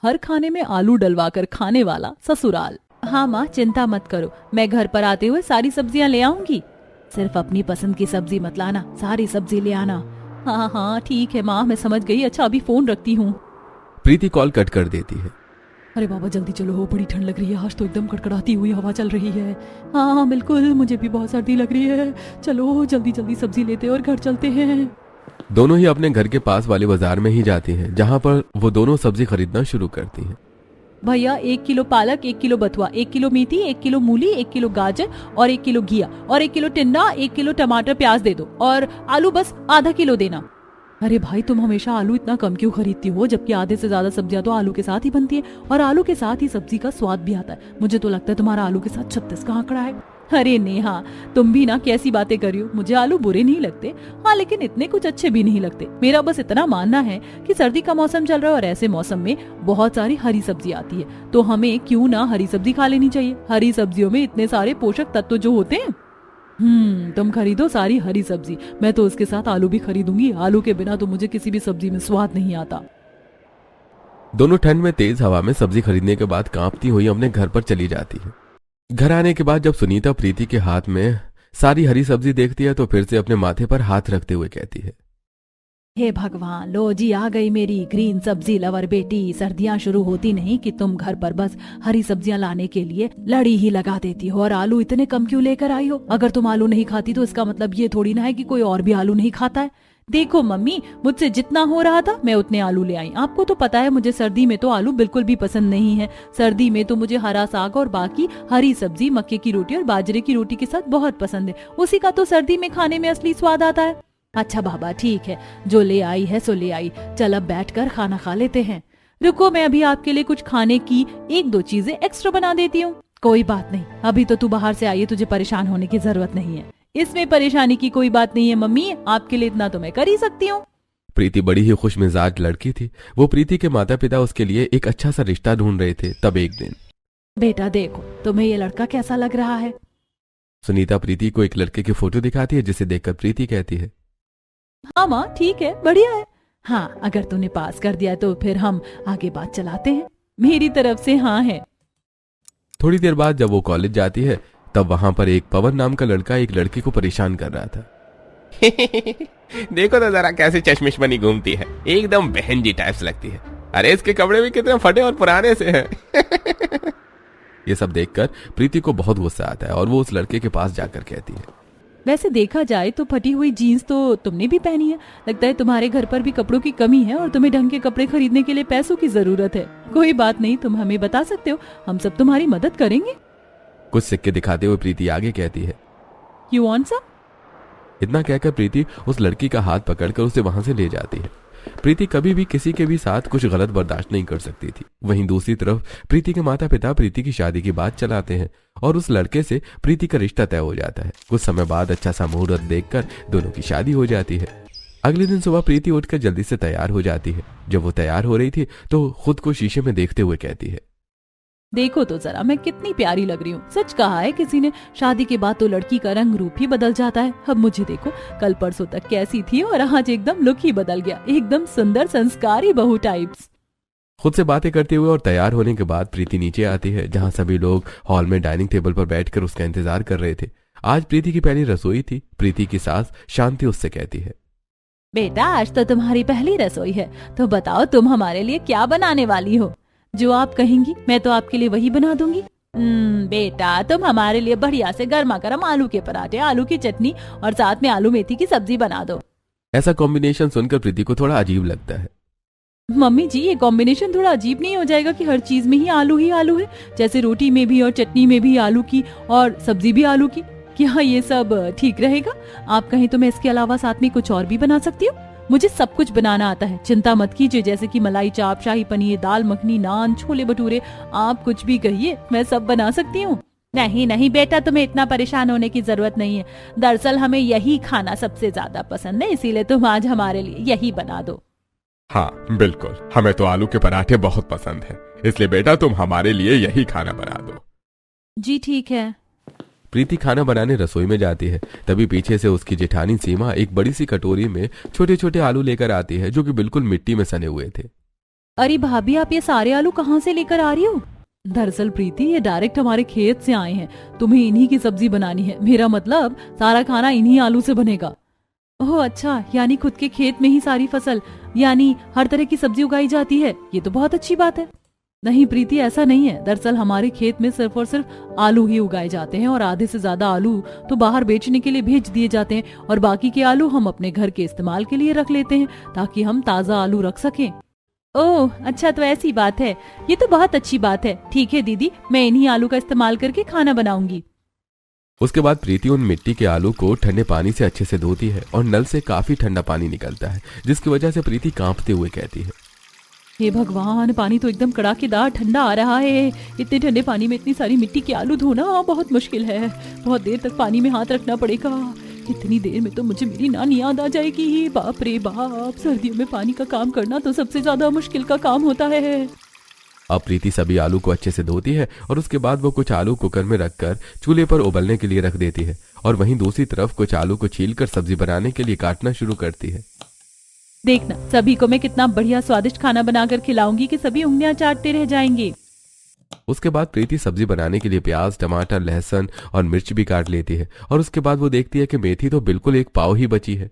हर खाने में आलू डलवाकर खाने वाला ससुराल। हाँ माँ, चिंता मत करो, मैं घर पर आते हुए सारी सब्जियाँ ले आऊंगी। सिर्फ अपनी पसंद की सब्जी मत लाना, सारी सब्जी ले आना। हाँ हाँ ठीक है माँ, मैं समझ गई। अच्छा अभी फोन रखती हूँ। प्रीति कॉल कट कर देती है। अरे बाबा जल्दी चलो, हो बड़ी ठंड लग रही है, आज तो एकदम कड़कड़ाती हुई हवा चल रही है। हाँ हाँ बिल्कुल, मुझे भी बहुत सर्दी लग रही है। चलो जल्दी जल्दी सब्जी लेते और घर चलते हैं। दोनों ही अपने घर के पास वाले बाजार में ही जाती हैं, जहां पर वो दोनों सब्जी खरीदना शुरू करती हैं। भैया 1 किलो पालक, 1 किलो बथुआ, 1 किलो मेथी, 1 किलो मूली, 1 किलो गाजर और 1 किलो घिया और 1 किलो टिंडा, 1 किलो टमाटर प्याज दे दो और आलू बस आधा किलो देना। अरे भाई तुम हमेशा आलू इतना कम क्यों खरीदती हो, जबकि आधे से ज्यादा सब्जियां तो आलू के साथ ही बनती है और आलू के साथ ही सब्जी का स्वाद भी आता है। मुझे तो लगता है तुम्हारा आलू के साथ 36 का आंकड़ा है। अरे नेहा तुम भी ना कैसी बातें कर रही हो, मुझे आलू बुरे नहीं लगते, हाँ लेकिन इतने कुछ अच्छे भी नहीं लगते। मेरा बस इतना मानना है कि सर्दी का मौसम चल रहा है और ऐसे मौसम में बहुत सारी हरी सब्जी आती है, तो हमें क्यों ना हरी सब्जी खा लेनी चाहिए। हरी सब्जियों में इतने सारे पोषक तत्व जो होते हैं। तुम खरीदो सारी हरी सब्जी, मैं तो उसके साथ आलू भी खरीदूंगी। आलू के बिना तो मुझे किसी भी सब्जी में स्वाद नहीं आता। दोनों ठंड में तेज हवा में सब्जी खरीदने के बाद कांपती हुई अपने घर पर चली जाती है। घर आने के बाद जब सुनीता प्रीति के हाथ में सारी हरी सब्जी देखती है तो फिर से अपने माथे पर हाथ रखते हुए कहती है, हे भगवान, लो जी आ गई मेरी ग्रीन सब्जी लवर बेटी। सर्दियां शुरू होती नहीं कि तुम घर पर बस हरी सब्जियां लाने के लिए लड़ी ही लगा देती हो। और आलू इतने कम क्यों लेकर आई हो? अगर तुम आलू नहीं खाती तो इसका मतलब ये थोड़ी ना है कि कोई और भी आलू नहीं खाता है। देखो मम्मी, मुझसे जितना हो रहा था मैं उतने आलू ले आई। आपको तो पता है मुझे सर्दी में तो आलू बिल्कुल भी पसंद नहीं है। सर्दी में तो मुझे हरा साग और बाकी हरी सब्जी मक्के की रोटी और बाजरे की रोटी के साथ बहुत पसंद है। उसी का तो सर्दी में खाने में असली स्वाद आता है। अच्छा बाबा ठीक है, जो ले आई है सो ले आई। चल अब बैठकर खाना खा लेते हैं। रुको मैं अभी आपके लिए कुछ खाने की 1-2 चीजें एक्स्ट्रा बना देती हूँ। कोई बात नहीं, अभी तो तू बाहर से आई है, तुझे परेशान होने की जरूरत नहीं है। इसमें परेशानी की कोई बात नहीं है मम्मी, आपके लिए इतना तो मैं कर ही सकती हूँ। प्रीति बड़ी ही खुश मिजाज लड़की थी। वो प्रीति के माता पिता उसके लिए एक अच्छा सा रिश्ता ढूंढ रहे थे। तब एक दिन, बेटा देखो तुम्हें ये लड़का कैसा लग रहा है। सुनीता प्रीति को एक लड़के की फोटो दिखाती है, जिसे देखकर प्रीति कहती है, हाँ माँ ठीक है, बढ़िया है। हाँ अगर तूने पास कर दिया तो फिर हम आगे बात चलाते हैं। मेरी तरफ से हाँ है। थोड़ी देर बाद जब वो कॉलेज जाती है तब वहां पर एक पवन नाम का लड़का एक लड़की को परेशान कर रहा था। देखो तो जरा कैसे चश्मिश बनी घूमती है, एकदम बहन जी टाइप्स लगती है। अरे इसके कपड़े भी कितने फटे और पुराने से हैं। ये सब देखकर प्रीति को बहुत गुस्सा आता है और वो उस लड़के के पास जाकर कहती है, वैसे देखा जाए तो फटी हुई जीन्स तो तुमने भी पहनी है। लगता है तुम्हारे घर पर भी कपड़ों की कमी है और तुम्हें ढंग के कपड़े खरीदने के लिए पैसों की जरूरत है। कोई बात नहीं, तुम हमें बता सकते हो, हम सब तुम्हारी मदद करेंगे। कुछ सिक्के दिखाते हुए प्रीति आगे कहती है, यू वांट सम? इतना कहकर प्रीति उस लड़की का हाथ पकड़कर उसे वहां से ले जाती है। प्रीति कभी भी किसी के भी साथ कुछ गलत बर्दाश्त नहीं कर सकती थी। वहीं दूसरी तरफ प्रीति के माता पिता प्रीति की शादी की बात चलाते हैं और उस लड़के से प्रीति का रिश्ता तय हो जाता है। कुछ समय बाद अच्छा सा मुहूर्त देखकर दोनों की शादी हो जाती है। अगले दिन सुबह प्रीति उठकर जल्दी से तैयार हो जाती है। जब वो तैयार हो रही थी तो खुद को शीशे में देखते हुए कहती है, देखो तो जरा मैं कितनी प्यारी लग रही हूँ। सच कहा है किसी ने, शादी के बाद तो लड़की का रंग रूप ही बदल जाता है। अब मुझे देखो, कल परसों तक कैसी थी और आज एकदम लुक ही बदल गया, एकदम सुंदर संस्कारी बहू टाइप्स। खुद से बातें करते हुए और तैयार होने के बाद प्रीति नीचे आती है, जहां सभी लोग हॉल में डाइनिंग टेबल पर बैठकर उसका इंतजार कर रहे थे। आज प्रीति की पहली रसोई थी। प्रीति की सास शांति उससे कहती है, बेटा आज तो तुम्हारी पहली रसोई है, तो बताओ तुम हमारे लिए क्या बनाने वाली हो? जो आप कहेंगी मैं तो आपके लिए वही बना दूंगी। बेटा तुम हमारे लिए बढ़िया से गर्मा गर्म आलू के पराठे, आलू की चटनी और साथ में आलू मेथी की सब्जी बना दो। ऐसा कॉम्बिनेशन सुनकर प्रीति को थोड़ा अजीब लगता है। मम्मी जी ये कॉम्बिनेशन थोड़ा अजीब नहीं हो जाएगा कि हर चीज में ही आलू है? जैसे रोटी में भी और चटनी में भी आलू की और सब्जी भी आलू की। क्या ये सब ठीक रहेगा? आप कहें तो मैं इसके अलावा साथ में कुछ और भी बना सकती हूँ। मुझे सब कुछ बनाना आता है, चिंता मत कीजिए। जैसे कि मलाई चाप, शाही पनीर, दाल मखनी, नान, छोले भटूरे, आप कुछ भी कहिए मैं सब बना सकती हूँ। नहीं नहीं बेटा, तुम्हें इतना परेशान होने की जरूरत नहीं है। दरअसल हमें यही खाना सबसे ज्यादा पसंद है, इसीलिए तुम आज हमारे लिए यही बना दो। हाँ बिल्कुल, हमें तो आलू के पराठे बहुत पसंद है, इसलिए बेटा तुम हमारे लिए यही खाना बना दो। जी ठीक है। प्रीति खाना बनाने रसोई में जाती है। तभी पीछे से उसकी जेठानी सीमा एक बड़ी सी कटोरी में छोटे छोटे आलू लेकर आती है, जो कि बिल्कुल मिट्टी में सने हुए थे। अरे भाभी, आप ये सारे आलू कहाँ से लेकर आ रही हो? दरअसल प्रीति, ये डायरेक्ट हमारे खेत से आए हैं। तुम्हें इन्हीं की सब्जी बनानी है। मेरा मतलब सारा खाना इन्हीं आलू से बनेगा। ओह अच्छा, यानी खुद के खेत में ही सारी फसल, यानी हर तरह की सब्जी उगाई जाती है। ये तो बहुत अच्छी बात है। नहीं प्रीति, ऐसा नहीं है। दरअसल हमारे खेत में सिर्फ और सिर्फ आलू ही उगाए जाते हैं और आधे से ज्यादा आलू तो बाहर बेचने के लिए भेज दिए जाते हैं और बाकी के आलू हम अपने घर के इस्तेमाल के लिए रख लेते हैं ताकि हम ताजा आलू रख सकें। ओह अच्छा, तो ऐसी बात है। ये तो बहुत अच्छी बात है। ठीक है दीदी, मैं इन्हीं आलू का इस्तेमाल करके खाना बनाऊंगी। उसके बाद प्रीति उन मिट्टी के आलू को ठंडे पानी से अच्छे से धोती है और नल से काफी ठंडा पानी निकलता है, जिसकी वजह से प्रीति कांपते हुए कहती है, हे भगवान, पानी तो एकदम कड़ाकेदार ठंडा आ रहा है। इतने ठंडे पानी में इतनी सारी मिट्टी के आलू धोना बहुत मुश्किल है। बहुत देर तक पानी में हाथ रखना पड़ेगा। इतनी देर में तो मुझे मेरी नानी याद आ जाएगी। बाप रे बाप, सर्दियों में पानी का काम करना तो सबसे ज्यादा मुश्किल का काम होता है। अब प्रीति सभी आलू को अच्छे से धोती है और उसके बाद वो कुछ आलू कुकर में रखकर चूल्हे पर उबलने के लिए रख देती है और वहीं दूसरी तरफ कुछ आलू को छीलकर सब्जी बनाने के लिए काटना शुरू करती है। देखना, सभी को मैं कितना बढ़िया स्वादिष्ट खाना बनाकर खिलाऊंगी कि सभी उंगलियां चाटते रह जाएंगे। उसके बाद प्रीति सब्जी बनाने के लिए प्याज, टमाटर, लहसुन और मिर्च भी काट लेती है और उसके बाद वो देखती है कि मेथी तो बिल्कुल एक पाव ही बची है।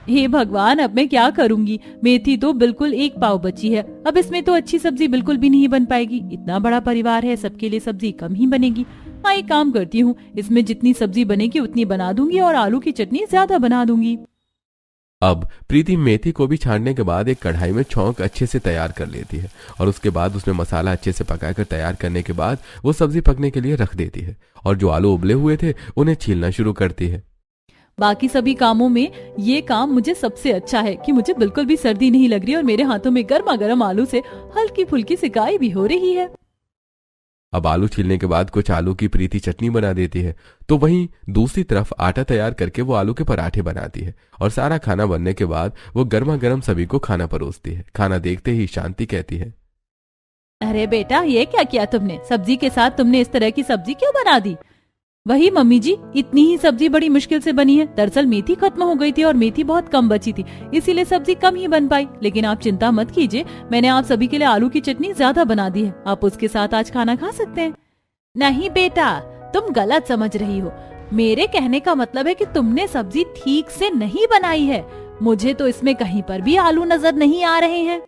हे भगवान, अब मैं क्या करूंगी? मेथी तो बिल्कुल एक पाव बची है। अब इसमें तो अच्छी सब्जी बिल्कुल भी नहीं बन पाएगी। इतना बड़ा परिवार है, सबके लिए सब्जी कम ही बनेगी। हाँ, एक काम करती हूँ, इसमें जितनी सब्जी बनेगी उतनी बना दूंगी और आलू की चटनी ज्यादा बना दूंगी। अब प्रीति मेथी को भी छानने के बाद एक कढ़ाई में छौंक अच्छे से तैयार कर लेती है और उसके बाद उसमें मसाला अच्छे से पकाकर तैयार करने के बाद वो सब्जी पकने के लिए रख देती है और जो आलू उबले हुए थे उन्हें छीलना शुरू करती है। बाकी सभी कामों में ये काम मुझे सबसे अच्छा है कि मुझे बिल्कुल भी सर्दी नहीं लग रही और मेरे हाथों में गर्मा गर्म आलू से हल्की फुल्की सिकाई भी हो रही है। अब आलू छीलने के बाद कुछ आलू की प्रीति चटनी बना देती है, तो वहीं दूसरी तरफ आटा तैयार करके वो आलू के पराठे बनाती है और सारा खाना बनने के बाद वो गर्मा गर्म सभी को खाना परोसती है। खाना देखते ही शांति कहती है, अरे बेटा, ये क्या किया तुमने? सब्जी के साथ तुमने इस तरह की सब्जी क्यों बना दी? वही मम्मी जी, इतनी ही सब्जी बड़ी मुश्किल से बनी है। दरअसल मेथी खत्म हो गई थी और मेथी बहुत कम बची थी, इसीलिए सब्जी कम ही बन पाई। लेकिन आप चिंता मत कीजिए, मैंने आप सभी के लिए आलू की चटनी ज्यादा बना दी है। आप उसके साथ आज खाना खा सकते हैं। नहीं बेटा, तुम गलत समझ रही हो। मेरे कहने का मतलब है कि तुमने सब्जी ठीक से नहीं बनाई है। मुझे तो इसमें कहीं पर भी आलू नजर नहीं आ रहे हैं।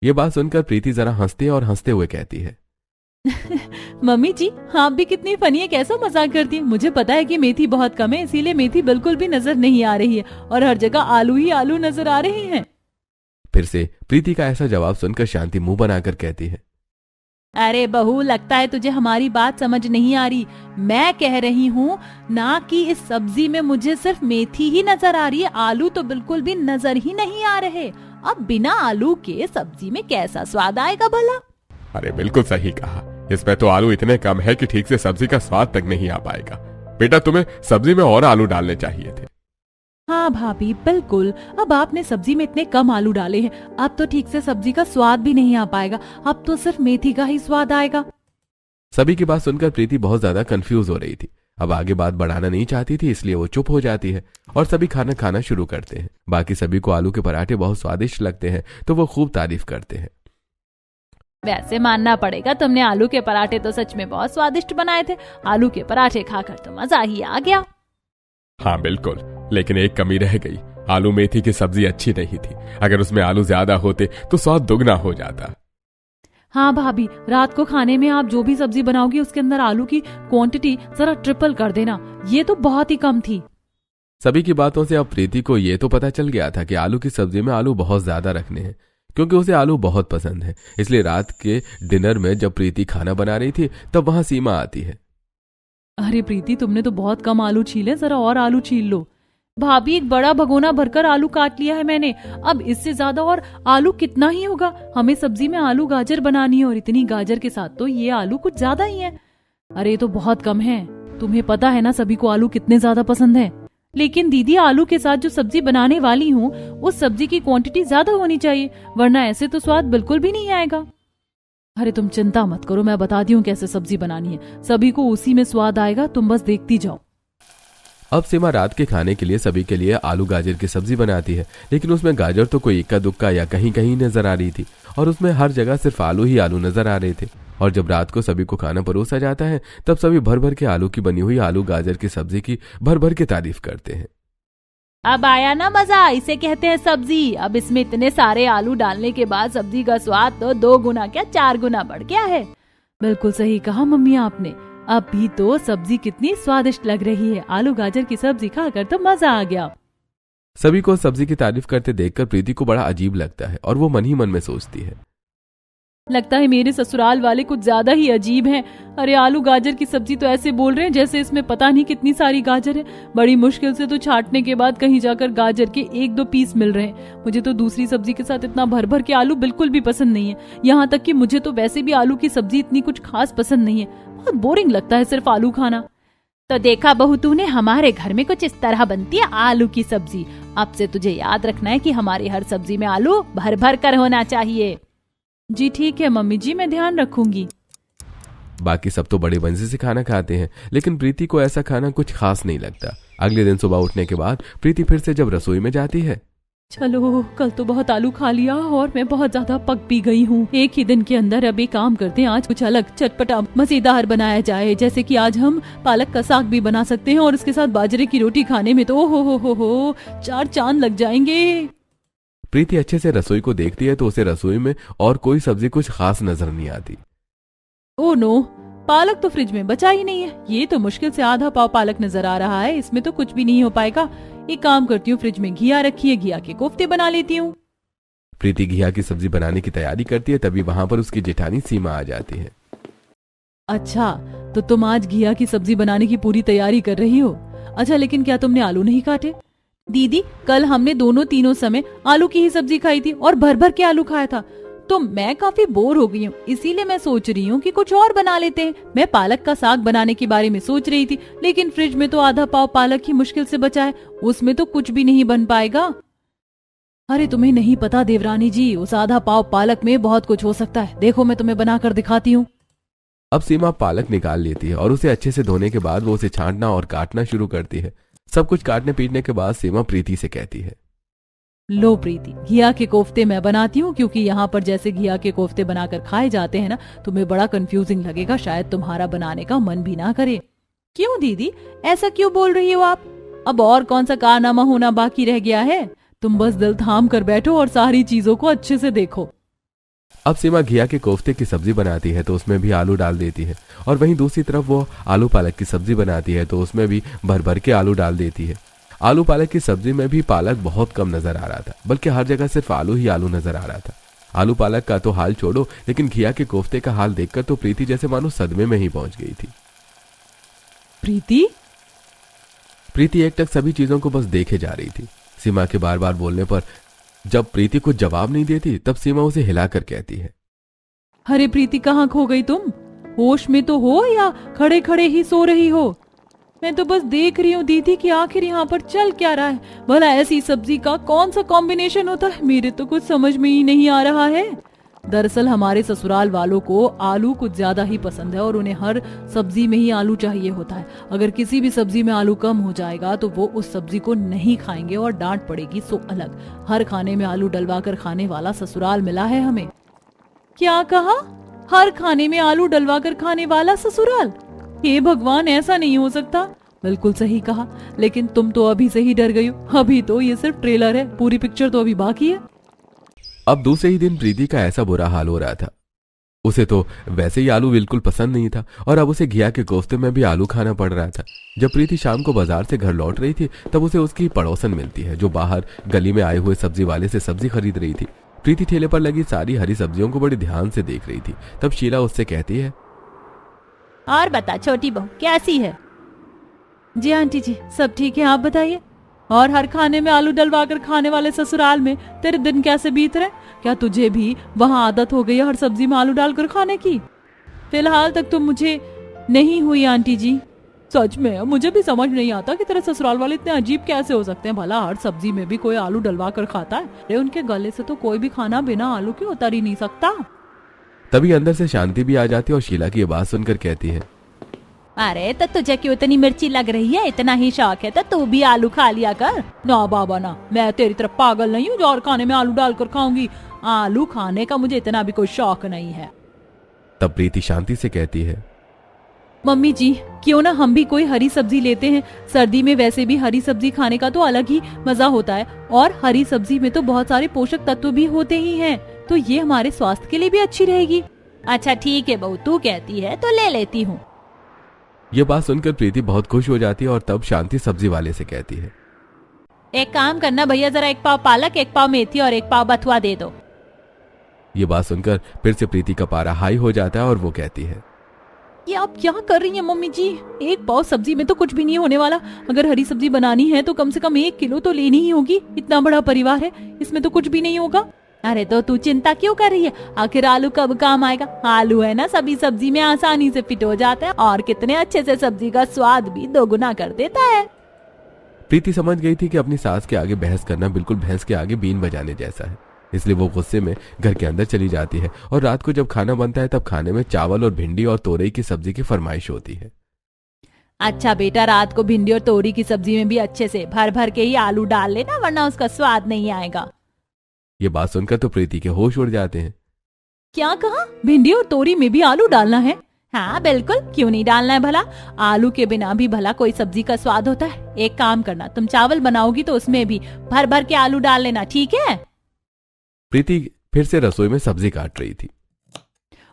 ये बात सुनकर प्रीति जरा हंसती और हंसते हुए कहती है, मम्मी जी, आप भी कितनी फनी है, कैसा मजाक करती है। मुझे पता है कि मेथी बहुत कम है, इसीलिए मेथी बिल्कुल भी नजर नहीं आ रही है और हर जगह आलू ही आलू नजर आ रहे हैं। फिर से प्रीति का ऐसा जवाब सुनकर शांति मुंह बनाकर कहती है, अरे बहू, लगता है तुझे हमारी बात समझ नहीं आ रही। मैं कह रही हूँ ना कि इस सब्जी में मुझे सिर्फ मेथी ही नजर आ रही है, आलू तो बिल्कुल भी नजर ही नहीं आ रहे। अब बिना आलू के सब्जी में कैसा स्वाद आएगा भला? अरे बिल्कुल सही कहा, इसमें तो आलू इतने कम है कि ठीक से सब्जी का स्वाद तक नहीं आ पाएगा। बेटा, तुम्हें सब्जी में और आलू डालने चाहिए थे। हाँ भाभी, बिल्कुल। अब आपने सब्जी में इतने कम आलू डाले हैं, अब तो ठीक से सब्जी का स्वाद भी नहीं आ पाएगा। अब तो सिर्फ मेथी का ही स्वाद आएगा। सभी की बात सुनकर प्रीति बहुत ज्यादा कंफ्यूज हो रही थी। अब आगे बात बढ़ाना नहीं चाहती थी, इसलिए वो चुप हो जाती है और सभी खाना खाना शुरू करते हैं। बाकी सभी को आलू के पराठे बहुत स्वादिष्ट लगते हैं, तो वो खूब तारीफ करते हैं। वैसे मानना पड़ेगा, तुमने आलू के पराठे तो सच में बहुत स्वादिष्ट बनाए थे। आलू के पराठे खाकर तो मजा ही आ गया। हाँ बिल्कुल, लेकिन एक कमी रह गई। आलू मेथी की सब्जी अच्छी नहीं थी। अगर उसमें आलू ज्यादा होते तो स्वाद दुगना हो जाता। हाँ भाभी, रात को खाने में आप जो भी सब्जी बनाओगी उसके अंदर आलू की क्वांटिटी जरा ट्रिपल कर देना, ये तो बहुत ही कम थी। सभी की बातों से अब प्रीति को ये तो पता चल गया था कि आलू की सब्जी में आलू बहुत ज्यादा रखने हैं, क्योंकि उसे आलू बहुत पसंद है। इसलिए रात के डिनर में जब प्रीति खाना बना रही थी तब वहां सीमा आती है। अरे प्रीति, तुमने तो बहुत कम आलू छीले, जरा और आलू छील लो। भाभी, एक बड़ा भगोना भरकर आलू काट लिया है मैंने। अब इससे ज्यादा और आलू कितना ही होगा? हमें सब्जी में आलू गाजर बनानी है और इतनी गाजर के साथ तो ये आलू कुछ ज्यादा ही है। अरे ये तो बहुत कम है। तुम्हें पता है ना सभी को आलू कितने ज्यादा पसंद है। लेकिन दीदी, आलू के साथ जो सब्जी बनाने वाली हूँ उस सब्जी की क्वांटिटी ज्यादा होनी चाहिए, वरना ऐसे तो स्वाद बिल्कुल भी नहीं आएगा। अरे तुम चिंता मत करो, मैं बताती हूँ कैसे सब्जी बनानी है। सभी को उसी में स्वाद आएगा, तुम बस देखती जाओ। अब सीमा रात के खाने के लिए सभी के लिए आलू गाजर की सब्जी बनाती है, लेकिन उसमें गाजर तो कोई इक्का दुक्का या कहीं कहीं नजर आ रही थी और उसमें हर जगह सिर्फ आलू ही आलू नजर आ रहे थे। और जब रात को सभी को खाना परोसा जाता है तब सभी भर भर के आलू की बनी हुई आलू गाजर की सब्जी की भर भर के तारीफ करते हैं। अब आया ना मजा, इसे कहते हैं सब्जी। अब इसमें इतने सारे आलू डालने के बाद सब्जी का स्वाद तो 2 गुना क्या 4 गुना बढ़ गया है। बिल्कुल सही कहा मम्मी आपने। अब भी तो सब्जी कितनी स्वादिष्ट लग रही है। आलू गाजर की सब्जी खाकर तो मजा आ गया। सभी को सब्जी की तारीफ करते देखकर प्रीति को बड़ा अजीब लगता है और वो मन ही मन में सोचती है, लगता है मेरे ससुराल वाले कुछ ज्यादा ही अजीब हैं। अरे आलू गाजर की सब्जी तो ऐसे बोल रहे हैं जैसे इसमें पता नहीं कितनी सारी गाजर है। बड़ी मुश्किल से तो छांटने के बाद कहीं जाकर गाजर के 1-2 पीस मिल रहे हैं। मुझे तो दूसरी सब्जी के साथ इतना भर भर के आलू बिल्कुल भी पसंद नहीं है। यहाँ तक कि मुझे तो वैसे भी आलू की सब्जी इतनी कुछ खास पसंद नहीं है। बहुत बोरिंग लगता है सिर्फ आलू खाना। तो देखा बहू तूने, हमारे घर में कुछ इस तरह बनती है आलू की सब्जी। अब से तुझे याद रखना है कि हमारी हर सब्जी में आलू भर भर कर होना चाहिए। जी ठीक है मम्मी जी, मैं ध्यान रखूंगी। बाकी सब तो बड़े मजे से खाना खाते हैं, लेकिन प्रीति को ऐसा खाना कुछ खास नहीं लगता। अगले दिन सुबह उठने के बाद प्रीति फिर से जब रसोई में जाती है, चलो कल तो बहुत आलू खा लिया और मैं बहुत ज्यादा पक भी गई हूँ। एक ही दिन के अंदर अब एक काम करते हैं, आज कुछ अलग चटपटा मजेदार बनाया जाए। जैसे कि आज हम पालक का साग भी बना सकते हैं और इसके साथ बाजरे की रोटी खाने में तो हो 4 चांद लग जाएंगे। प्रीति अच्छे से रसोई को देखती है तो उसे रसोई में और कोई सब्जी कुछ खास नजर नहीं आती। ओह नो, पालक तो फ्रिज में बचा ही नहीं है। ये तो मुश्किल से आधा पाव पालक नजर आ रहा है। इसमें तो कुछ भी नहीं हो पाएगा। एक काम करती हूँ, फ्रिज में घिया रखी है, घिया के कोफ्ते बना लेती हूँ। प्रीति घिया की सब्जी बनाने की तैयारी करती है, तभी वहां पर उसकी जेठानी सीमा आ जाती है। अच्छा, तो तुम आज घिया की सब्जी बनाने की पूरी तैयारी कर रही हो। अच्छा, लेकिन क्या तुमने आलू नहीं काटे? दीदी, कल हमने दोनों तीनों समय आलू की ही सब्जी खाई थी और भर भर के आलू खाया था। तो मैं काफी बोर हो गई हूँ, इसीलिए मैं सोच रही हूँ कि कुछ और बना लेते हैं। मैं पालक का साग बनाने के बारे में सोच रही थी, लेकिन फ्रिज में तो आधा पाव पालक ही मुश्किल से बचा है। उसमें तो कुछ भी नहीं बन पाएगा। अरे तुम्हें नहीं पता देवरानी जी, उस आधा पाव पालक में बहुत कुछ हो सकता है। देखो मैं तुम्हें बनाकर दिखाती हूँ। अब सीमा पालक निकाल लेती है और उसे अच्छे से धोने के बाद वो उसे छांटना और काटना शुरू करती है। सब कुछ काटने पीटने के बाद सीमा प्रीति से कहती है, लो प्रीति, घिया के कोफ्ते मैं बनाती हूँ, क्योंकि यहाँ पर जैसे घिया के कोफ्ते बनाकर खाए जाते हैं ना, तुम्हें बड़ा कंफ्यूजिंग लगेगा, शायद तुम्हारा बनाने का मन भी ना करे। क्यों दीदी, ऐसा क्यों बोल रही हो आप? अब और कौन सा कारनामा होना बाकी रह गया है? तुम बस दिल थाम कर बैठो और सारी चीजों को अच्छे से देखो। अब सीमा घिया के कोफ्ते की सब्जी बनाती है तो उसमें भी आलू डाल देती है, और वहीं दूसरी तरफ वो आलू पालक की सब्जी बनाती है तो उसमें भी भर भर के आलू डाल देती है। आलू पालक की सब्जी में भी पालक बहुत कम नजर आ रहा था, बल्कि हर जगह सिर्फ आलू ही आलू नजर आ रहा था। आलू पालक का तो हाल छोड़ो, लेकिन घिया के कोफ्ते का हाल देखकर तो प्रीति जैसे मानो सदमे में ही पहुंच गई थी। प्रीति एकटक सभी चीजों को बस देखे जा रही थी। सीमा के बार बार बोलने पर जब प्रीति कुछ जवाब नहीं देती तब सीमा उसे हिलाकर कहती है, अरे प्रीति, कहाँ खो गई तुम? होश में तो हो या खड़े खड़े ही सो रही हो? मैं तो बस देख रही हूँ दीदी कि आखिर यहाँ पर चल क्या रहा है। भला ऐसी सब्जी का कौन सा कॉम्बिनेशन होता है, मेरे तो कुछ समझ में ही नहीं आ रहा है। दरअसल हमारे ससुराल वालों को आलू कुछ ज्यादा ही पसंद है और उन्हें हर सब्जी में ही आलू चाहिए होता है। अगर किसी भी सब्जी में आलू कम हो जाएगा तो वो उस सब्जी को नहीं खाएंगे और डांट पड़ेगी सो अलग। हर खाने में आलू डलवा कर खाने वाला ससुराल मिला है हमें। क्या कहा? हर खाने में आलू डलवा कर खाने वाला ससुराल? हे भगवान, ऐसा नहीं हो सकता। बिल्कुल सही कहा, लेकिन तुम तो अभी से ही डर गई हो। अभी तो ये सिर्फ ट्रेलर है, पूरी पिक्चर तो अभी बाकी है। अब दूसरे ही दिन प्रीति का ऐसा बुरा हाल हो रहा था। उसे तो वैसे ही आलू बिल्कुल पसंद नहीं था और अब उसे घिया के कोफ्ते में भी आलू खाना पड़ रहा था। जब प्रीति शाम को बाजार से घर लौट रही थी तब उसे उसकी पड़ोसन मिलती है, जो बाहर गली में आए हुए सब्जी वाले से सब्जी खरीद रही थी। प्रीति ठेले पर लगी सारी हरी सब्जियों को बड़े ध्यान से देख रही थी। तब शीला उससे कहती है, और बता छोटी बहू, कैसी है? जी आंटी जी, सब ठीक है, आप बताइए। और हर खाने में आलू डलवा कर खाने वाले ससुराल में तेरे दिन कैसे बीत रहे? क्या तुझे भी वहाँ आदत हो गई है हर सब्जी में आलू डालकर खाने की? फिलहाल तक तो मुझे नहीं हुई आंटी जी। सच में मुझे भी समझ नहीं आता कि तेरे ससुराल वाले इतने अजीब कैसे हो सकते हैं। भला हर सब्जी में भी कोई आलू डलवा कर खाता है? अरे उनके गले से तो कोई भी खाना बिना आलू के उतर ही नहीं सकता। तभी अंदर से शांति भी आ जाती है और शीला की आवाज सुनकर कहती है, अरे तो तुझे क्यों इतनी मिर्ची लग रही है? इतना ही शौक है तो तू भी आलू खा लिया कर। ना बाबा ना, मैं तेरी तरफ पागल नहीं हूँ जो और खाने में आलू डालकर खाऊंगी। आलू खाने का मुझे इतना भी कोई शौक नहीं है। तब प्रीति शांति से कहती है, मम्मी जी, क्यों ना हम भी कोई हरी सब्जी लेते हैं। सर्दी में वैसे भी हरी सब्जी खाने का तो अलग ही मजा होता है, और हरी सब्जी में तो बहुत सारे पोषक तत्व भी होते ही हैं, तो ये हमारे स्वास्थ्य के लिए भी अच्छी रहेगी। अच्छा ठीक है बहू, तू कहती है तो ले लेती हूँ। ये बात सुनकर प्रीति बहुत खुश हो जाती है और तब शांति सब्जी वाले से कहती है, एक काम करना भैया, जरा 1 पाव पालक, 1 पाव मेथी और 1 पाव बथुआ दे दो। ये बात सुनकर फिर से प्रीति का पारा हाई हो जाता है और वो कहती है, ये आप क्या कर रही हैं मम्मी जी? 1 पाव सब्जी में तो कुछ भी नहीं होने वाला। अगर हरी सब्जी बनानी है तो कम से कम 1 किलो तो लेनी ही होगी। इतना बड़ा परिवार है, इसमें तो कुछ भी नहीं होगा। अरे तो तू चिंता क्यों कर रही है? आखिर आलू कब काम आएगा? आलू है ना, सभी सब्जी में आसानी से फिट हो जाता है और कितने अच्छे से सब्जी का स्वाद भी दोगुना कर देता है। प्रीति समझ गई थी कि अपनी सास के आगे बहस करना बिल्कुल भैंस के आगे बीन बजाने जैसा है, इसलिए वो गुस्से में घर के अंदर चली जाती है और रात को जब खाना बनता है तब खाने में चावल और भिंडी और तोरई की सब्जी की फरमाइश होती है। अच्छा बेटा, रात को भिंडी और तोरी की सब्जी में भी अच्छे से भर भर के ही आलू डाल लेना, वरना उसका स्वाद नहीं आएगा। ये बात सुनकर तो प्रीति के होश उड़ जाते हैं। क्या कहा? भिंडी और तोरी में भी आलू डालना है? हाँ बिल्कुल, क्यों नहीं डालना है भला। आलू के बिना भी भला कोई सब्जी का स्वाद होता है। एक काम करना, तुम चावल बनाओगी तो उसमें भी भर भर के आलू डाल लेना, ठीक है? प्रीति फिर से रसोई में सब्जी काट रही थी।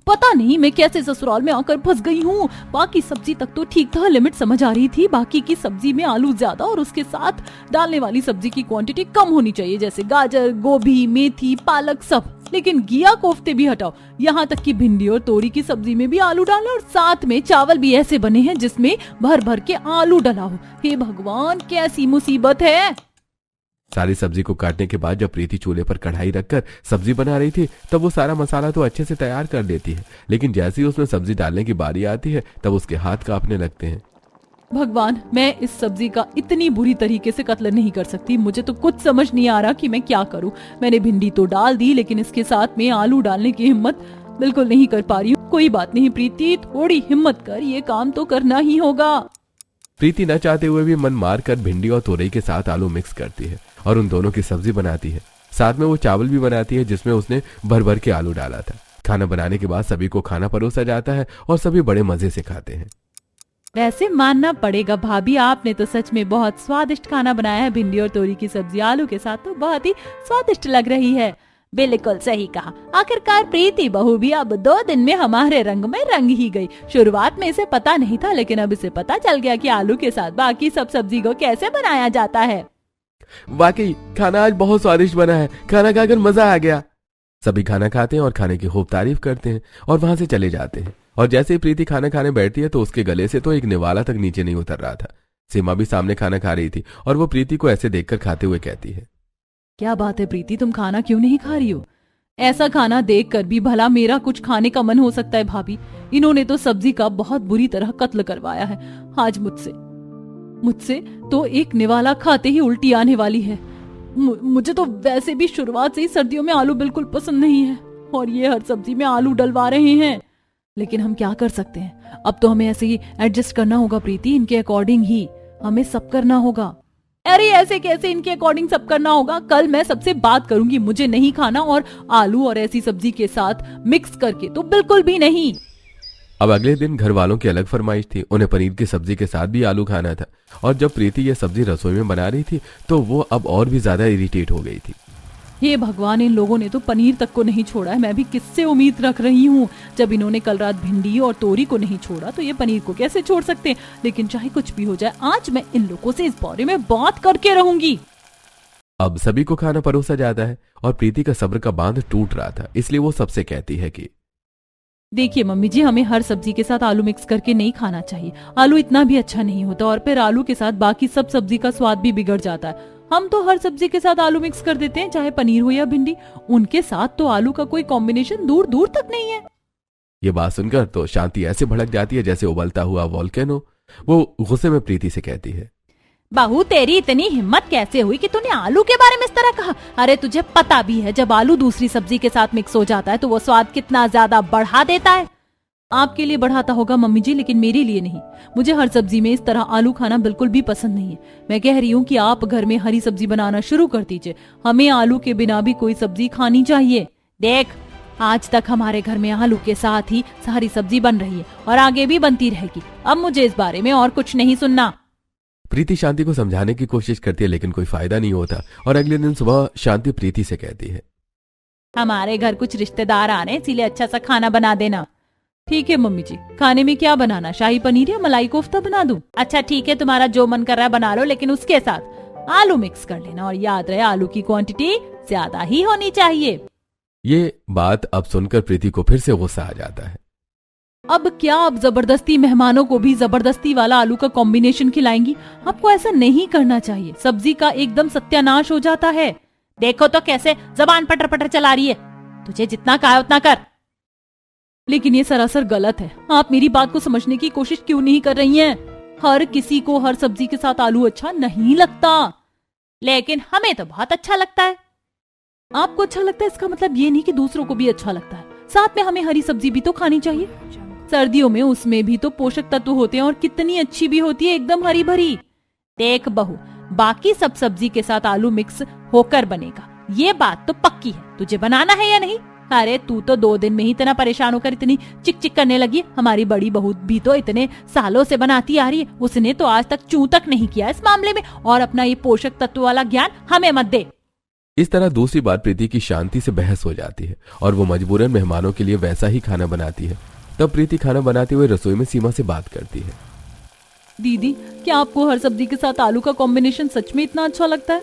पता नहीं मैं कैसे ससुराल में आकर फंस गई हूँ। बाकी सब्जी तक तो ठीक था, लिमिट समझ आ रही थी। बाकी की सब्जी में आलू ज्यादा और उसके साथ डालने वाली सब्जी की क्वांटिटी कम होनी चाहिए, जैसे गाजर, गोभी, मेथी, पालक सब। लेकिन घिया कोफ्ते भी हटाओ, यहाँ तक कि भिंडी और तोरी की सब्जी में भी आलू डालो और साथ में चावल भी ऐसे बने हैं जिसमें भर भर के आलू डला हो। हे भगवान, कैसी मुसीबत है। सारी सब्जी को काटने के बाद जब प्रीति चूल्हे पर कढ़ाई रखकर सब्जी बना रही थी तब वो सारा मसाला तो अच्छे से तैयार कर लेती है, लेकिन जैसे ही उसमें सब्जी डालने की बारी आती है तब उसके हाथ कांपने लगते हैं। भगवान, मैं इस सब्जी का इतनी बुरी तरीके से कत्ल नहीं कर सकती। मुझे तो कुछ समझ नहीं आ रहा कि मैं क्या करूं। मैंने भिंडी तो डाल दी, लेकिन इसके साथ में आलू डालने की हिम्मत बिल्कुल नहीं कर पा रही हूँ। कोई बात नहीं प्रीति, थोड़ी हिम्मत कर, ये काम तो करना ही होगा। प्रीति न चाहते हुए भी मन मार कर भिंडी और तोरई के साथ आलू मिक्स करती है और उन दोनों की सब्जी बनाती है। साथ में वो चावल भी बनाती है जिसमें उसने भर भर के आलू डाला था। खाना बनाने के बाद सभी को खाना परोसा जाता है और सभी बड़े मजे से खाते हैं। वैसे मानना पड़ेगा भाभी, आपने तो सच में बहुत स्वादिष्ट खाना बनाया है। भिंडी और तोरी की सब्जी आलू के साथ तो बहुत ही स्वादिष्ट लग रही है। बिल्कुल सही कहा। आखिरकार प्रीति बहू भी अब 2 दिन में हमारे रंग में रंग ही गई। शुरुआत में इसे पता नहीं था, लेकिन अब इसे पता चल गया कि आलू के साथ बाकी सब सब्जी को कैसे बनाया जाता है। वाकई खाना आज बहुत स्वादिष्ट बना है, खाना खाकर मजा आ गया। सभी खाना खाते हैं और खाने की खूब तारीफ करते हैं और वहां से चले जाते हैं। और जैसे ही प्रीति खाना खाने बैठती है तो उसके गले से तो एक निवाला तक नीचे नहीं उतर रहा था। सीमा भी सामने खाना खा रही थी और वो प्रीति को ऐसे देखकर खाते हुए कहती है, क्या बात है प्रीति, तुम खाना क्यों नहीं खा रही हो? ऐसा खाना देखकर भी भला मेरा कुछ खाने का मन हो सकता है भाभी? इन्होंने तो सब्जी का बहुत बुरी तरह कत्ल करवाया है आज मुझसे तो एक निवाला खाते ही उल्टी आने वाली है। मुझे तो वैसे भी शुरुआत से ही सर्दियों में आलू बिल्कुल पसंद नहीं है और ये हर सब्जी में आलू डलवा रहे हैं। लेकिन हम क्या कर सकते हैं, अब तो हमें ऐसे ही एडजस्ट करना होगा प्रीति। इनके अकॉर्डिंग ही हमें सब करना होगा। अरे ऐसे कैसे इनके अकॉर्डिंग सब करना होगा? कल मैं सबसे बात करूंगी, मुझे नहीं खाना और आलू और ऐसी सब्जी के साथ मिक्स करके तो बिल्कुल भी नहीं। अब अगले दिन घर वालों की अलग फरमाइश थी। उन्हें पनीर की सब्जी के साथ भी आलू खाना था और जब प्रीति ये सब्जी रसोई में बना रही थी तो वो अब और भी ज्यादा इरिटेट हो गई थी। हे भगवान, इन लोगों ने तो पनीर तक को नहीं छोड़ा है। मैं भी किससे उम्मीद रख रही हूँ? जब इन्होंने कल रात भिंडी और तोरी को नहीं छोड़ा तो ये पनीर को कैसे छोड़ सकते हैं? लेकिन चाहे कुछ भी हो जाए, आज मैं इन लोगों से इस बारे में बात करके रहूंगी। अब सभी को खाना परोसा जाता है और प्रीति का सब्र का बांध टूट रहा था, इसलिए वो सबसे कहती है कि देखिए मम्मी जी, हमें हर सब्जी के साथ आलू मिक्स करके नहीं खाना चाहिए। आलू इतना भी अच्छा नहीं होता और फिर आलू के साथ बाकी सब सब्जी का स्वाद भी बिगड़ जाता है। हम तो हर सब्जी के साथ आलू मिक्स कर देते हैं, चाहे पनीर हो या भिंडी। उनके साथ तो आलू का कोई कॉम्बिनेशन दूर दूर तक नहीं है। ये बात सुनकर तो शांति ऐसे भड़क जाती है जैसे उबलता हुआ वोल्केनो। वो गुस्से में प्रीति से कहती है, बहू तेरी इतनी हिम्मत कैसे हुई कि तूने आलू के बारे में इस तरह कहा? अरे तुझे पता भी है जब आलू दूसरी सब्जी के साथ मिक्स हो जाता है तो वो स्वाद कितना ज्यादा बढ़ा देता है। आपके लिए बढ़ाता होगा मम्मी जी, लेकिन मेरे लिए नहीं। मुझे हर सब्जी में इस तरह आलू खाना बिल्कुल भी पसंद नहीं है। मैं कह रही हूँ कि आप घर में हरी सब्जी बनाना शुरू कर दीजिए। हमें आलू के बिना भी कोई सब्जी खानी चाहिए। देख, आज तक हमारे घर में आलू के साथ ही सारी सब्जी बन रही है और आगे भी बनती रहेगी। अब मुझे इस बारे में और कुछ नहीं सुनना। प्रीति शांति को समझाने की कोशिश करती है लेकिन कोई फायदा नहीं होता और अगले दिन सुबह शांति प्रीति से कहती है, हमारे घर कुछ रिश्तेदार आ रहे हैं, इसीलिए अच्छा सा खाना बना देना। ठीक है मम्मी जी, खाने में क्या बनाना, शाही पनीर या मलाई कोफ्ता बना दूं? अच्छा ठीक है, तुम्हारा जो मन कर रहा है बना लो, लेकिन उसके साथ आलू मिक्स कर लेना और याद रहे आलू की क्वांटिटी ज्यादा ही होनी चाहिए। ये बात अब सुनकर प्रीति को फिर से गुस्सा आ जाता है। अब क्या आप जबरदस्ती मेहमानों को भी जबरदस्ती वाला आलू का कॉम्बिनेशन खिलाएंगी? आपको ऐसा नहीं करना चाहिए, सब्जी का एकदम सत्यानाश हो जाता है। देखो तो कैसे जबान पटर पटर चला रही है, तुझे जितना कहा उतना कर। लेकिन ये सरासर गलत है, आप मेरी बात को समझने की कोशिश क्यों नहीं कर रही हैं? हर किसी को हर सब्जी के साथ आलू अच्छा नहीं लगता, लेकिन हमें तो बहुत अच्छा लगता है। आपको अच्छा लगता है इसका मतलब ये नहीं कि दूसरों को भी अच्छा लगता है। साथ में हमें हरी सब्जी भी तो खानी चाहिए, सर्दियों में उसमें भी तो पोषक तत्व होते हैं और कितनी अच्छी भी होती है, एकदम हरी भरी। देख बहू, बाकी सब सब्जी के साथ आलू मिक्स होकर बनेगा, ये बात तो पक्की है। तुझे बनाना है या नहीं? अरे तू तो 2 दिन में ही इतना परेशान होकर इतनी चिक चिक करने लगी। हमारी बड़ी बहू भी तो इतने सालों से बनाती आ रही है, उसने तो आज तक चूं तक नहीं किया इस मामले में। और अपना ये पोषक तत्व वाला ज्ञान हमें मत दे। इस तरह दूसरी बार प्रीति की शांति से बहस हो जाती है और वो मजबूरन मेहमानों के लिए वैसा ही खाना बनाती है। तब प्रीति खाना बनाते हुए रसोई में सीमा से बात करती है, दीदी क्या आपको हर सब्जी के साथ आलू का कॉम्बिनेशन सच में इतना अच्छा लगता है?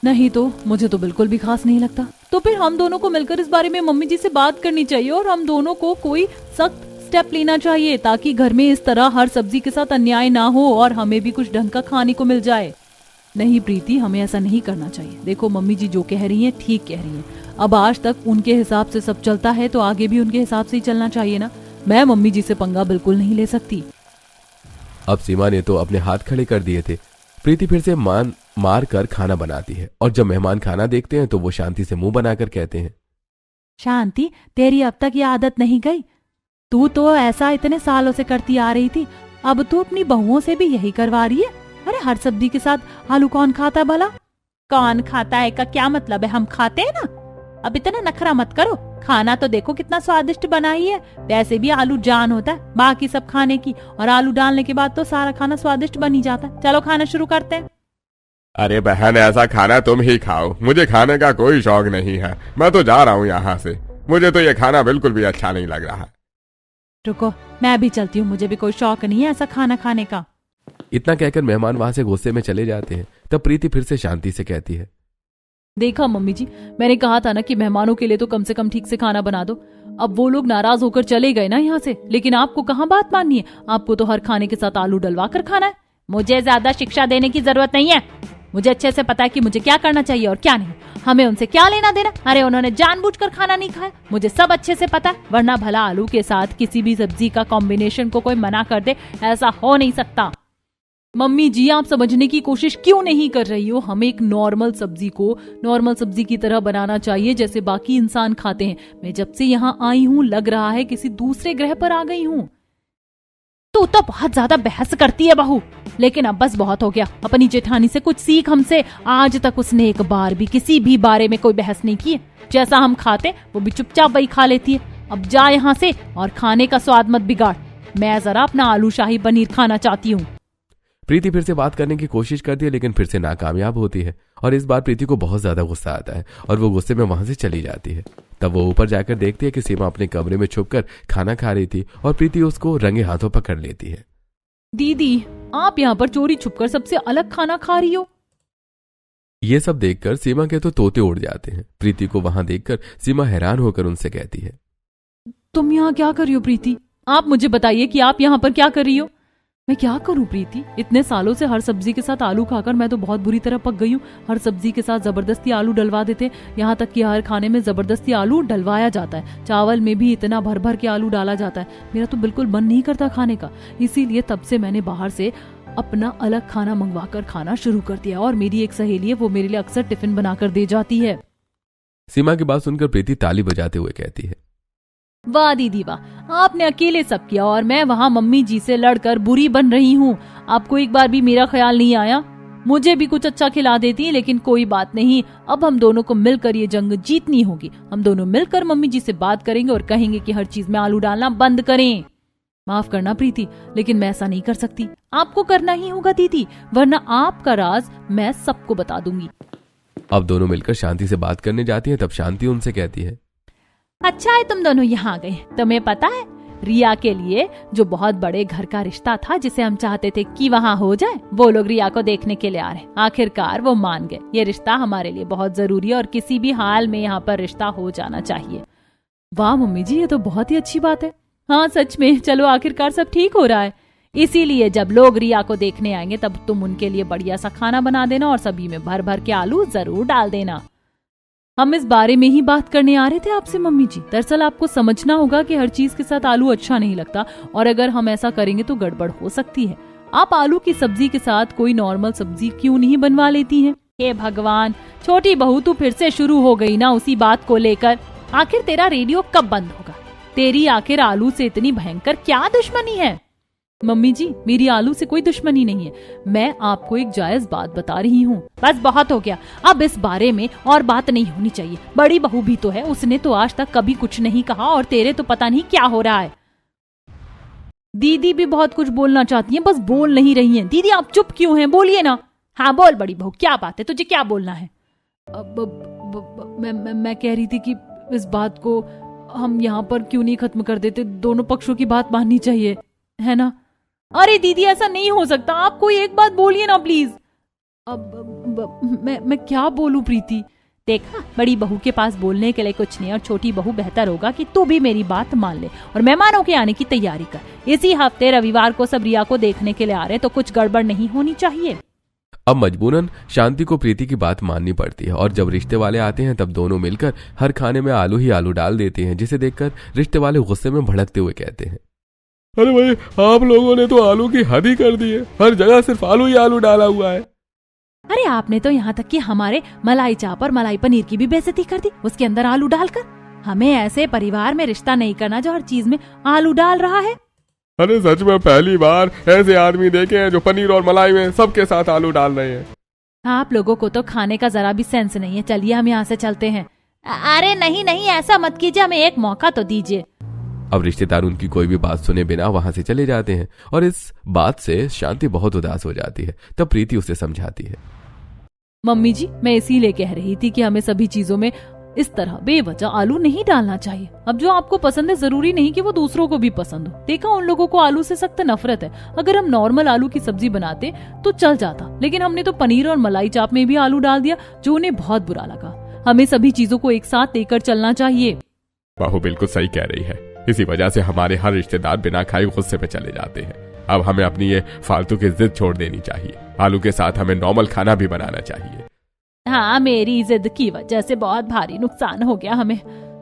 नहीं तो मुझे तो बिल्कुल भी खास नहीं लगता। तो फिर हम दोनों को मिलकर इस बारे में मम्मी जी से बात करनी चाहिए और हम दोनों को कोई सख्त स्टेप लेना चाहिए ताकि घर में इस तरह हर सब्जी के साथ अन्याय ना हो और हमें भी कुछ ढंग का खाने को मिल जाए। नहीं प्रीति, हमें ऐसा नहीं करना चाहिए। देखो मम्मी जी जो कह रही हैं ठीक कह रही हैं। अब आज तक उनके हिसाब से सब चलता है तो आगे भी उनके हिसाब से ही चलना चाहिए ना। मैं मम्मी जी से पंगा बिल्कुल नहीं ले सकती। अब सीमा ने तो अपने हाथ खड़े कर दिए थे। प्रीति फिर से मार कर खाना बनाती है और जब मेहमान खाना देखते हैं तो वो शांति से मुंह बनाकर कहते हैं, शांति तेरी अब तक ये आदत नहीं गई? तू तो ऐसा इतने सालों से करती आ रही थी, अब तू अपनी बहुओं से भी यही करवा रही है। अरे हर सब्जी के साथ आलू कौन खाता है भला? कौन खाता है का क्या मतलब है? हम खाते हैं ना। अब इतना नखरा मत करो, खाना तो देखो कितना स्वादिष्ट बना ही है। वैसे भी आलू जान होता है बाकी सब खाने की, और आलू डालने के बाद तो सारा खाना स्वादिष्ट बन ही जाता है। चलो खाना शुरू करते हैं। अरे बहन, ऐसा खाना तुम ही खाओ, मुझे खाने का कोई शौक नहीं है। मैं तो जा रहा हूँ यहाँ से, मुझे तो ये खाना बिल्कुल भी अच्छा नहीं लग रहा है। रुको, मैं भी चलती हूँ, मुझे भी कोई शौक नहीं है ऐसा खाना खाने का। इतना कहकर मेहमान वहां से गुस्से में चले जाते हैं। तब प्रीति फिर से शांति से कहती है, देखा मम्मी जी, मैंने कहा था ना कि मेहमानों के लिए तो कम से कम ठीक से खाना बना दो। अब वो लोग नाराज होकर चले गए ना यहाँ से, लेकिन आपको कहाँ बात माननी है? आपको तो हर खाने के साथ आलू डलवा कर खाना है। मुझे ज्यादा शिक्षा देने की जरूरत नहीं है, मुझे अच्छे से पता है कि मुझे क्या करना चाहिए और क्या नहीं। हमें उनसे क्या लेना देना? अरे उन्होंने जानबूझकर खाना नहीं खाया, मुझे सब अच्छे से पता है। वरना भला आलू के साथ किसी भी सब्जी का कॉम्बिनेशन को कोई मना कर दे, ऐसा हो नहीं सकता। मम्मी जी आप समझने की कोशिश क्यों नहीं कर रही हो? हमें एक नॉर्मल सब्जी को नॉर्मल सब्जी की तरह बनाना चाहिए जैसे बाकी इंसान खाते हैं। मैं जब से यहाँ आई हूँ लग रहा है किसी दूसरे ग्रह पर आ गई हूँ। तू तो बहुत ज्यादा बहस करती है बहू, लेकिन अब बस बहुत हो गया। अपनी जेठानी से कुछ सीख हमसे। आज तक उसने एक बार भी किसी भी बारे में कोई बहस नहीं की है। जैसा हम खाते वो भी चुपचाप वही खा लेती है। अब जा यहाँ से और खाने का स्वाद मत बिगाड़। मैं जरा अपना आलू शाही पनीर खाना चाहती हूँ। प्रीति फिर से बात करने की कोशिश करती है लेकिन फिर से नाकामयाब होती है और इस बार प्रीति को बहुत ज्यादा गुस्सा आता है और वो गुस्से में वहां से चली जाती है। तब वो ऊपर जाकर देखती है कि सीमा अपने कमरे में छुपकर खाना खा रही थी और प्रीति उसको रंगे हाथों पकड़ लेती है। दीदी आप यहाँ पर चोरी छुपकर सबसे अलग खाना खा रही हो। ये सब देखकर सीमा के तो तोते उड़ जाते हैं। प्रीति को वहां देखकर सीमा हैरान होकर उनसे कहती है, तुम यहाँ क्या कर रही हो प्रीति? आप मुझे बताइए कि आप यहाँ पर क्या कर रही हो? मैं क्या करूं प्रीति, इतने सालों से हर सब्जी के साथ आलू खाकर मैं तो बहुत बुरी तरह पक गई हूँ। हर सब्जी के साथ जबरदस्ती आलू डलवा देते, यहाँ तक कि हर खाने में जबरदस्ती आलू डलवाया जाता है। चावल में भी इतना भर भर के आलू डाला जाता है। मेरा तो बिल्कुल मन नहीं करता खाने का, इसीलिए तब से मैंने बाहर से अपना अलग खाना मंगवा कर खाना शुरू कर दिया और मेरी एक सहेली है वो मेरे लिए अक्सर टिफिन बनाकर दे जाती है। सीमा की बात सुनकर प्रीति ताली बजाते हुए कहती है, वाह दीदी वाह, आपने अकेले सब किया और मैं वहाँ मम्मी जी से लड़कर बुरी बन रही हूँ। आपको एक बार भी मेरा ख्याल नहीं आया? मुझे भी कुछ अच्छा खिला देती, लेकिन कोई बात नहीं, अब हम दोनों को मिलकर ये जंग जीतनी होगी। हम दोनों मिलकर मम्मी जी से बात करेंगे और कहेंगे कि हर चीज में आलू डालना बंद करें। माफ करना प्रीति, लेकिन मैं ऐसा नहीं कर सकती। आपको करना ही होगा दीदी, वरना आपका राज मैं सबको बता दूंगी। अब दोनों मिलकर शांति से बात करने जाती हैं। तब शांति उनसे कहती है, अच्छा है तुम दोनों यहाँ आ गए। तुम्हें पता है, रिया के लिए जो बहुत बड़े घर का रिश्ता था जिसे हम चाहते थे कि वहाँ हो जाए, वो लोग रिया को देखने के लिए आ रहे। आखिरकार वो मान गए। ये रिश्ता हमारे लिए बहुत जरूरी है और किसी भी हाल में यहाँ पर रिश्ता हो जाना चाहिए। वाह मम्मी जी, ये तो बहुत ही अच्छी बात है। हाँ सच में, चलो आखिरकार सब ठीक हो रहा है। इसीलिए जब लोग रिया को देखने आएंगे तब तुम उनके लिए बढ़िया सा खाना बना देना और सभी में भर भर के आलू जरूर डाल देना। हम इस बारे में ही बात करने आ रहे थे आपसे मम्मी जी। दरअसल आपको समझना होगा कि हर चीज के साथ आलू अच्छा नहीं लगता, और अगर हम ऐसा करेंगे तो गड़बड़ हो सकती है। आप आलू की सब्जी के साथ कोई नॉर्मल सब्जी क्यों नहीं बनवा लेती हैं? हे भगवान, छोटी बहू तू फिर से शुरू हो गई ना उसी बात को लेकर। आखिर तेरा रेडियो कब बंद होगा? तेरी आखिर आलू से इतनी भयंकर क्या दुश्मनी है? मम्मी जी, मेरी आलू से कोई दुश्मनी नहीं है, मैं आपको एक जायज बात बता रही हूँ। बस बहुत हो गया, अब इस बारे में और बात नहीं होनी चाहिए। बड़ी बहू भी तो है, उसने तो आज तक कभी कुछ नहीं कहा और तेरे तो पता नहीं क्या हो रहा है। दीदी भी बहुत कुछ बोलना चाहती हैं, बस बोल नहीं रही हैं। दीदी आप चुप क्यों हैं? बोलिए ना। हाँ बोल बड़ी बहू, क्या बात है, तुझे क्या बोलना है? मैं कह रही थी कि इस बात को हम यहाँ पर क्यों नहीं खत्म कर देते? दोनों पक्षों की बात माननी चाहिए, है ना? अरे दीदी ऐसा नहीं हो सकता, आप कोई एक बात बोलिए ना प्लीज। अब मैं क्या बोलूं प्रीति? देखा, बड़ी बहू के पास बोलने के लिए कुछ नहीं और छोटी बहू बेहतर होगा कि तू भी मेरी बात मान ले और मेहमानों के आने की तैयारी कर। इसी हफ्ते रविवार को सब रिया को देखने के लिए आ रहे, तो कुछ गड़बड़ नहीं होनी चाहिए। अब मजबूरन शांति को प्रीति की बात माननी पड़ती है और जब रिश्ते वाले आते हैं तब दोनों मिलकर हर खाने में आलू ही आलू डाल देते हैं, जिसे देखकर रिश्ते वाले गुस्से में भड़कते हुए कहते हैं, अरे भाई, आप लोगों ने तो आलू की हद ही कर दी है। हर जगह सिर्फ आलू ही आलू डाला हुआ है। अरे आपने तो यहाँ तक कि हमारे मलाई चाप और मलाई पनीर की भी बेइज्जती कर दी, उसके अंदर आलू डालकर। हमें ऐसे परिवार में रिश्ता नहीं करना जो हर चीज में आलू डाल रहा है। अरे सच में पहली बार ऐसे आदमी देखे हैं जो पनीर और मलाई में सबके साथ आलू डाल रहे हैं। आप लोगों को तो खाने का जरा भी सेंस नहीं है। चलिए हम यहाँ से चलते हैं। अरे नहीं नहीं, ऐसा मत कीजिए, हमें एक मौका तो दीजिए। अब रिश्तेदार उनकी कोई भी बात सुने बिना वहां से चले जाते हैं और इस बात से शांति बहुत उदास हो जाती है। तब प्रीति उसे समझाती है, मम्मी जी, मैं इसीलिए कह रही थी कि हमें सभी चीजों में इस तरह बेवजह आलू नहीं डालना चाहिए। अब जो आपको पसंद है जरूरी नहीं कि वो दूसरों को भी पसंद हो। देखा, उन लोगों को आलू से सख्त नफरत है। अगर हम नॉर्मल आलू की सब्जी बनाते तो चल जाता, लेकिन हमने तो पनीर और मलाई चाप में भी आलू डाल दिया, जो उन्हें बहुत बुरा लगा। हमें सभी चीजों को एक साथ लेकर चलना चाहिए। बाहू बिल्कुल सही कह रही है। इसी वजह से हमारे हर रिश्तेदार बिना खाए गुस्से में चले जाते हैं। अब हमें अपनी ये फालतू की जिद छोड़ देनी चाहिए। आलू के साथ हमें नॉर्मल खाना भी बनाना चाहिए। हाँ, मेरी जिद की वजह से बहुत भारी नुकसान हो गया हमें।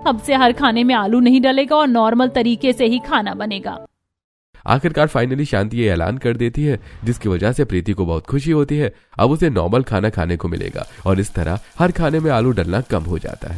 अब से हर खाने में आलू नहीं डलेगा और नॉर्मल तरीके से ही खाना बनेगा। आखिरकार फाइनली शांति ये ऐलान कर देती है, जिसकी वजह से प्रीति को बहुत खुशी होती है। अब उसे नॉर्मल खाना खाने को मिलेगा और इस तरह हर खाने में आलू डलना कम हो जाता है।